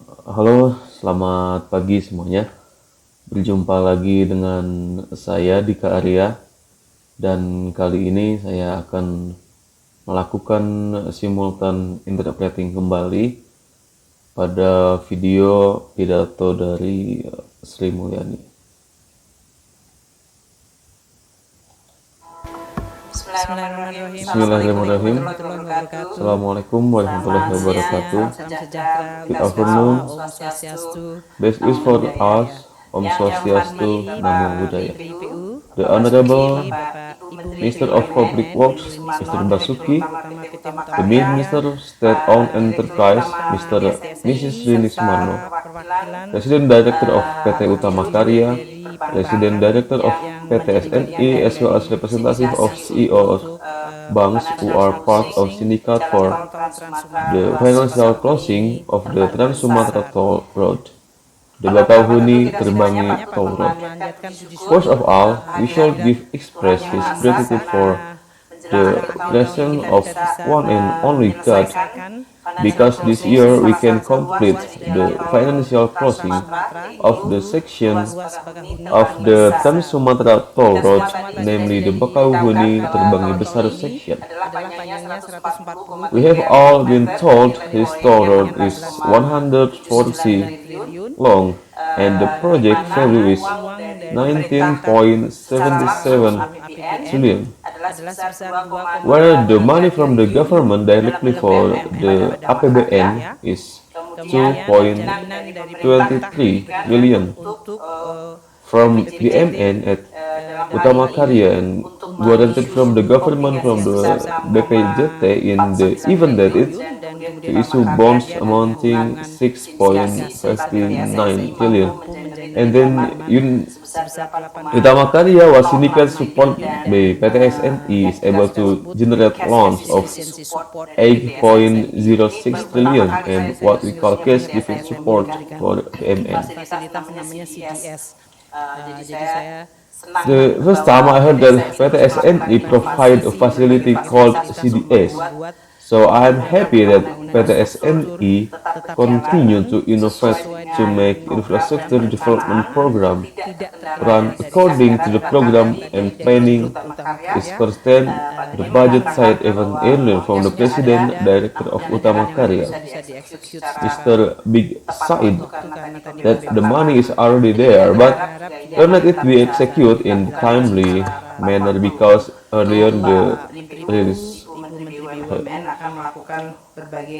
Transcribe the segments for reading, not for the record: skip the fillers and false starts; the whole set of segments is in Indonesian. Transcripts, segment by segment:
Halo, selamat pagi semuanya. Berjumpa lagi dengan saya Dika Arya dan kali ini saya akan melakukan simultan interpreting kembali pada video pidato dari Sri Mulyani. Bismillahirrahmanirrahim. Bismillahirrahmanirrahim. Assalamualaikum warahmatullahi wabarakatuh. Salam sejahtera. Good afternoon. Om Swastiastu. Best is for us. Om Swastiastu, Namo Buddhaya. BIPU, The Honorable Bapak Ibu Minister of Public Works, Mr. Basuki, the Minister State-Owned Enterprise, Mrs. Rini Sumarno, President Director of PT Utama Karya, President Director of PT SNI, as well as representative of CEO of banks who are part of syndicate for the financial closing of the Trans Sumatra Toll Road, the Bakauheni Terbangi Toll Road. First of all, we should express his gratitude for the blessing of one and only God, because this year we can complete the financial closing of the section of the Trans Sumatra Toll Road, namely the Bakauheni Terbangi Besar section. We have all been told this toll road is 140 long and the project value is 19.77 trillion, where the money from the government directly for the APBN is 2.23 billion from BMN at Utama Karya and guaranteed from the government from the BPJT in the event that it to issue bonds amounting 6.59 billion. And then Utama Karya was syndicate support by PTSNI is able to generate loans of 8.06 trillion and what we call cash deficit support for BMN. The first time I heard that PTSNI provide a facility called CDS. So I'm happy that PTSNI continue to innovate to make infrastructure development program run according to the program and planning is percent the budget side even earlier from the President Director of Utama Karya, Mr. Big Said, that the money is already there, but let it be executed in timely manner because earlier the release.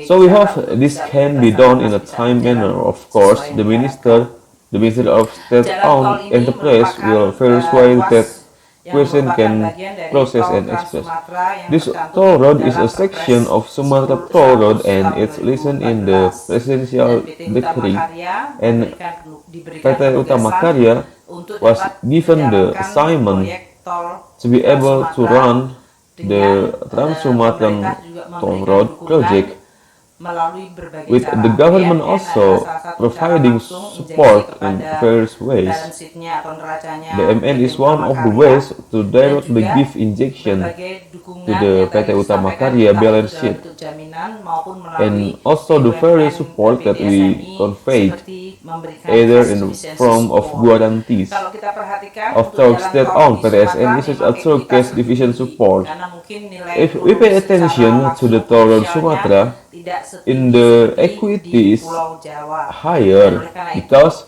So we hope this can be done in a time manner. Of course, the Minister of State-Owned Enterprise will verify that person can process and express. This toll road is a section of Sumatra Toll Road and it's listed in the presidential decree, and PT Utama Karya was given the assignment to be able to run the Trans Sumatran Toll Road project, with the government also providing support in various ways. The MN is one of the ways to directly give injection to the PT Utama Karya balance sheet, and also the various support that we conveyed either in the form of guarantees of state-owned PTSN is also cash division support. If we pay attention to the toll road Sumatra, in the equity is higher because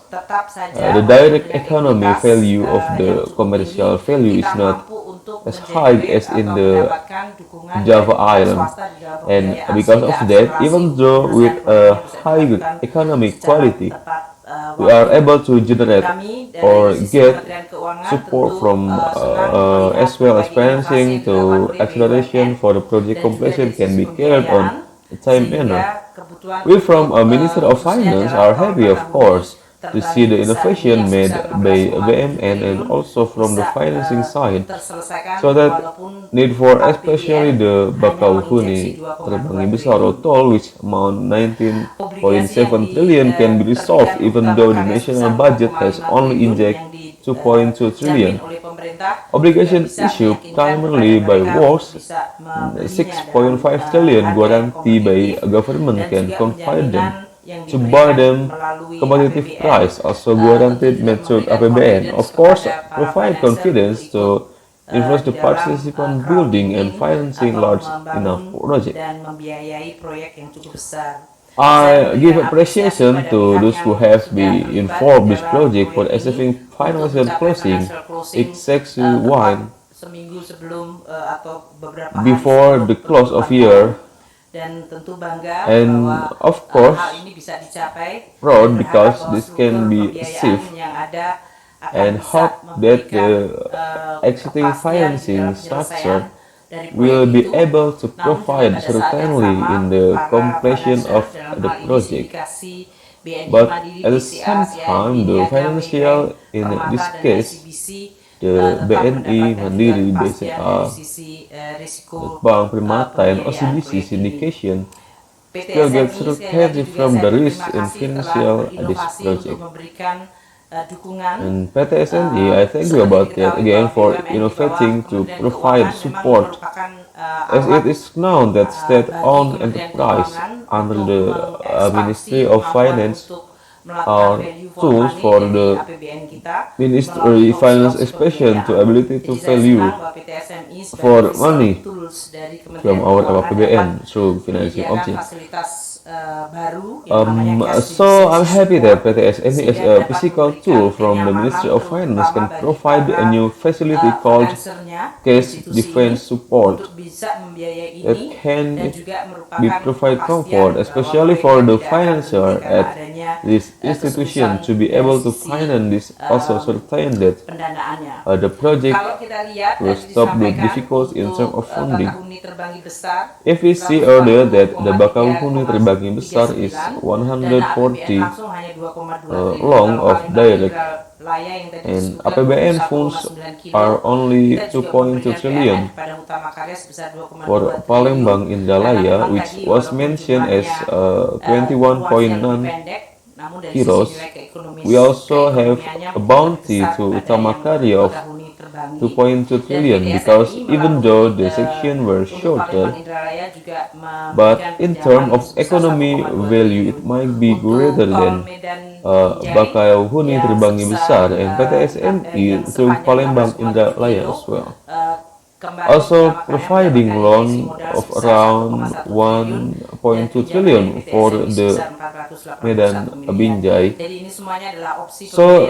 the direct economy value of the commercial value is not as high as in the Java Island, and because of that, even though with a high economic quality, we are able to generate or get support from as well as financing to acceleration for the project completion can be carried on a time manner. We from a Minister of Finance are happy, of course, to see the innovation made by BMN and also from the financing side, so that need for especially the Bakauheni Terbangi Besar toll, which amount 19.7 trillion, can be resolved even though the national budget has only injected 2.2 trillion. Obligation issued primarily by works, 6.5 trillion guarantee by a government can confide them to buy them competitive price, also guaranteed method APBN. Of course, provide confidence to influence the participant building and financing large enough project. dan membiayai proyek yang cukup besar. I give appreciation to those who have been involved this project for achieving financial closing exactly one seminggu sebelum atau beberapa before the close of year, dan tentu bangga and bahwa of course hal ini bisa dicapai. proud Dan because berharap bahwa this can struktur be pembiayaan achieved, yang ada akan and bisa hope that memberikan, the existing kepastian financing dalam structure penyelesaian dari will proyek be itu. able to Namun provide juga pada saat yang certainly sama, in the para completion financier of dalam the hal ini project. sindikasi BNI But Mandiri, at the BCA, same CIMB, time, the Niaga, financial Maybank, in Permata, this dan case, ICBC the tetap BNI, mendapatkan Mandiri, juga kepastian BCA, dari sisi risiko Bank Permata, and pembiayaan OCBC proyek ini. syndication PT still get SMI sekali lagi certainty juga from saya the risk berterima in kasih telah financial this berinovasi project. untuk memberikan dukungan. And PT SNI, I thank you about that again for innovating to provide support, as it is known that state-owned enterprise under the Ministry of Finance are tools for the Ministry Finance expression to ability to value for money from our APBN through financing objects. So I'm happy that PTSNI as a physical tool from the Ministry of Finance can provide a new facility called Cash Defense Support that can be provide comfort, especially for the financier at this institution to be able to finance this, also certain that the project will stop the difficulty in terms of funding. If we see earlier that the Bakauhuni Terbagi Besar is 140 long of direct, and APBN funds are only 2.2 trillion for Palembang Indralaya, which was mentioned as 21.9 heroes. We also have a bounty to Utama Karya of 2.2 trillion because even though the section were shorter, but in terms of economy value it might be greater than Bakauhuni Terbagi Besar and PTSNI through Palembang Indralaya as well. Also providing loan of around 1.2 trillion for the Medan Binjai. So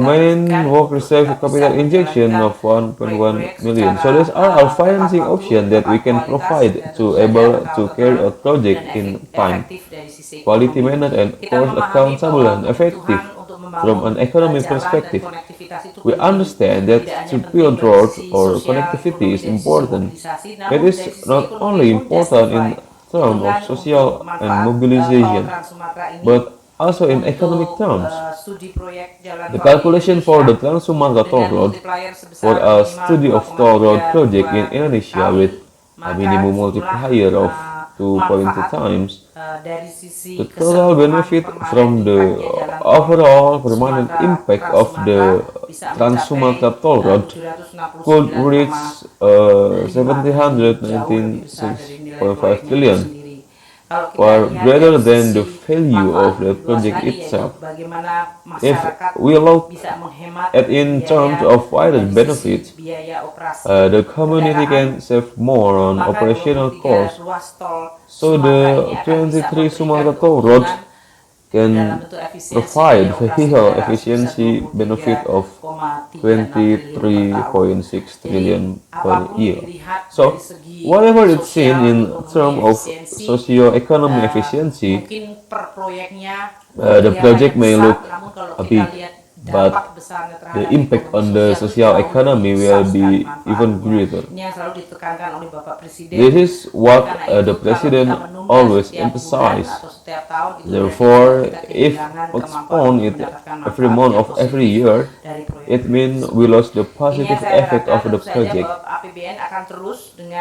main work reserve capital injection of 1.1 million. So these are our financing options that we can provide to able to carry out project in time, quality manner, and cost accountable and effective. From an economic perspective, we understand that to build roads or connectivity is important. It is not only important in terms of social and mobilization, but also in economic terms. The calculation for the Trans Sumatra Toll Road for a study of toll road project in Indonesia with a minimum multiplier of 2.2 times, the total benefit from the overall permanent impact of the Trans Sumatra Toll Road could reach 796.5 trillion, far greater than the value of the project itself. If we look at in terms of wider benefits, the community can save more on operational costs. So the 23 Sumatra Toll Road can provide vehicle efficiency benefit of 23.6 trillion per year. So whatever it's seen in terms of socio-economic efficiency, the project may look big, but the impact on the social economy will be even greater. This is what the President always emphasized. Therefore, if postpone it every month of every year, it means we lost the positive effect of the project.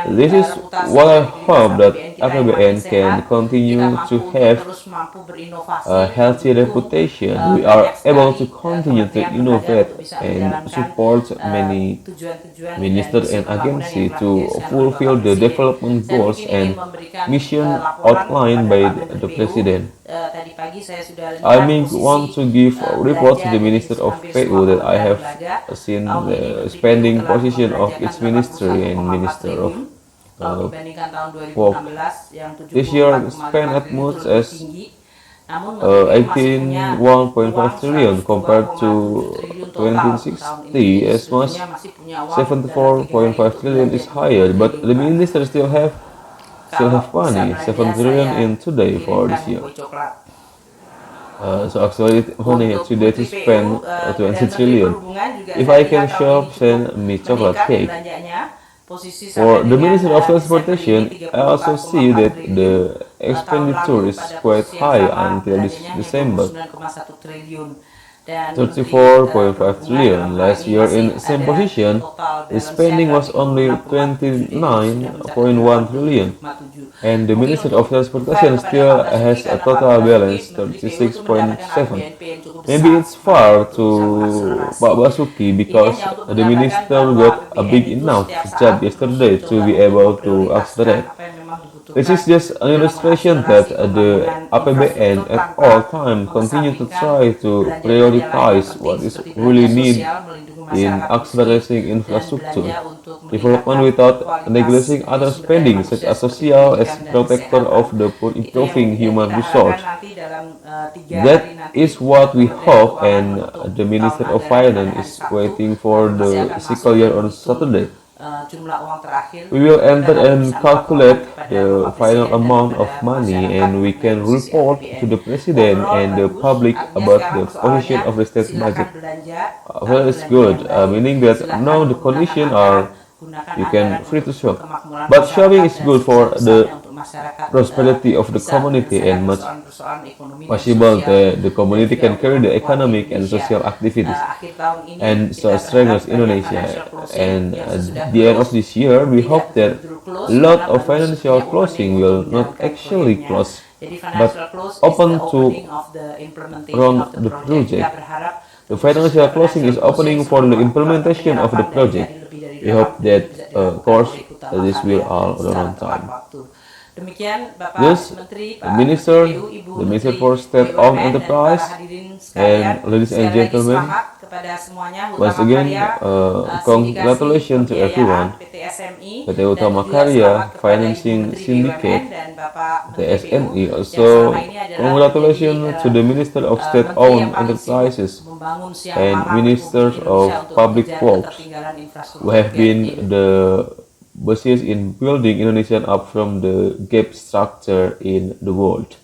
This is what I hope that kita yang APBN makin can sehat, continue kita to mampu untuk have terus mampu berinovasi, a healthy mendukung, reputation, we banyak are able sekali, to continue to kementerian innovate untuk bisa and menjalankan, support many tujuan-tujuan dan ministers misi and pembangunan yang agencies telah to digariskan oleh fulfill Bapak the Presiden. development Saya goals mungkin ingin and memberikan mission laporan outlined kepada by Pak the Menteri PU. President. Tadi pagi saya sudah lihat I may posisi want to give a report to belanja the dari Minister of hampir PU semua that I kementerian have lembaga. seen Tahun ini the Menteri spending PU telah position of membelanjakan its ministry and 81,4 Minister of triliun. Kalau dibandingkan tahun Work. 2016 yang This year 74,5 spent at triliun most itu lebih as tinggi. Namun Menteri PU masih punya 18.1 trillion uang compared to 102,7 triliun total tahun 2060 ini. Jadi as much sebetulnya masih punya uang dalam 3 hari 74.5 untuk trillion belanja is di higher, but the triliun. minister still have Kalau money, bisa 7 belanja, trillion saya in today for kirimkan this year. bubuk coklat. So actually money Untuk today to Menteri PU, spend dan 20 Menteri trillion. Perhubungan juga If saya I can lihat tahun shop, ini cukup send me chocolate meningkat cake. belanjanya. Posisi For sampai the dengan, Ministry of Desember Transportation, ini I also 34,4 see that triliun. the Tahun expenditure lalu is pada quite posisi yang high sama, until this belanjanya hanya December. 29,1 triliun. Dan 34.5 trillion. Perhubungan Last ini year masih in ada same position, total the balance spending was 36,4 only triliun, sudah mencapai 29.1 trillion. 86,7. And the Mungkin Ministry untuk of Transportation fair kepada still Pak Basuki, has a karena total Pak Basuki, balance Menteri PU itu mendapatkan 36.7. APBNP yang cukup Maybe besar, it's far untuk to bisa mengakselerasi. Pak Basuki because Ini hanya untuk the menggambarkan minister bahwa got a APBN big itu enough setiap saat job terus yesterday to mencoba be untuk able to memprioritaskan accelerate. apa yang memang dibutuhkan This is just an dalam illustration mengakselerasi that the pembangunan APBN infrastruktur at tanpa all time continue to mengesampingkan try to belanja-belanja lain yang prioritize penting what is seperti really belanja need sosial, melindungi in masyarakat accelerating miskin, dan infrastructure belanja untuk development meningkatkan without kualitas neglecting other sumber daya spending such manusia as seperti social as pendidikan dan protector kesehatan. of the poor, Itu yang improving mungkin human kita harapkan resource. nanti dalam 3 That hari nanti is what we Kementerian hope, Keuangan and menutup the Minister tahun of anggaran pada Finance hari is Sabtu, waiting for lalu masih the akan masuk fiscal year on menghitung, Saturday. Jumlah uang terakhir. We will Kita enter nanti and bisa calculate melaporkan kepada the Bapak final Presiden dan amount of kepada money, masyarakat and we mengenai can posisi report APBN. to the President Overall and the bagus, public artinya about sekarang the position persoalannya of the state silakan budget. belanja, Well, it's belanja good, yang baik, meaning that silakan now the menggunakan condition anggaran, are gunakan you can anggaran free to untuk shop. kemakmuran But masyarakat shopping is dan good for the sebesar-besarnya untuk masyarakat, prosperity of the bisa community menyelesaikan and much persoalan-persoalan ekonomi dan possible sosial, that the dan community juga can untuk carry the memperkuat economic and Indonesia. social activities Akhir tahun ini and kita so berharap strengthens banyak Indonesia. financial closing And yang at sesudah the end of close this year, we tidak hope that betul-betul close a lot karena of baru financial punya closing opening will untuk not menjalankan actually proyeknya. close, Jadi but financial close is open the to opening of the implementation run of the the project. project. Kita berharap The financial closing is opening for the implementation of the project. We hope that, of course, this will all run on time. Demikian Bapak Yes, Menteri, the Pak Minister, PU, Ibu the Minister Menteri for State-Owned BUMN, dan Enterprise, para hadirin sekalian, and ladies and sekali lagi gentlemen, selamat kepada semuanya, once Utama again, Karya, congratulations to Sindikasi everyone. Pembiayaan PT SMI, PT dan Utama juga Karya selamat kepada Financing Ibu Menteri Syndicate, BUMN dan Bapak the Menteri PU, SNE. yang Also, selama ini adalah congratulations menjadi, to the Minister of Menteri yang State-Owned paling sibuk Enterprises membangun siang and malam Ministers Republik Indonesia of untuk Public mengejar Works ketertinggalan infrastruktur who have gap been in the basis in building Indonesian up from the gap structure in the world.